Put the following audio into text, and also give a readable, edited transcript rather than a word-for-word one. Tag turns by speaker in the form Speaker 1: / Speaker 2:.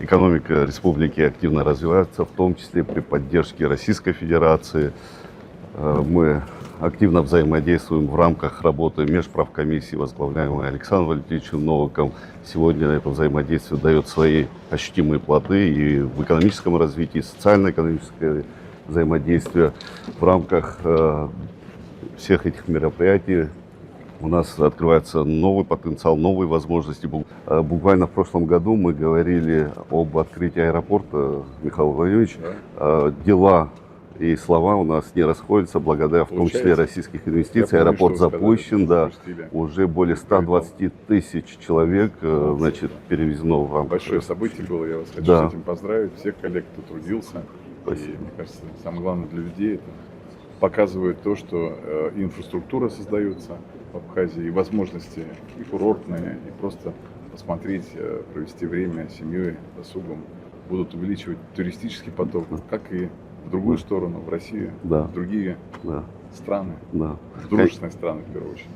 Speaker 1: экономика республики активно развивается, в том числе при поддержке Российской Федерации. Мы активно взаимодействуем в рамках работы межправкомиссии, возглавляемой Александром Валентиновичем Новиком. Сегодня это взаимодействие дает свои ощутимые плоды и в экономическом развитии, и социально-экономическое взаимодействие. В рамках всех этих мероприятий у нас открывается новый потенциал, новые возможности. Буквально в прошлом году мы говорили об открытии аэропорта, Михаил Владимирович. Дела и слова у нас не расходятся благодаря, в том числе, российских инвестиций. Аэропорт запущен, да, уже более 120 тысяч человек, значит, перевезено в рамках.
Speaker 2: Большое событие было, я вас хочу с этим поздравить, всех коллег, кто трудился.
Speaker 1: Спасибо.
Speaker 2: И, мне кажется, самое главное для людей это показывает то, что инфраструктура создается в Абхазии, и возможности и курортные, и просто посмотреть, провести время с семьей, досугом, будут увеличивать туристический поток, как и в другую сторону, в Россию, в другие страны, в дружественные страны, в первую очередь.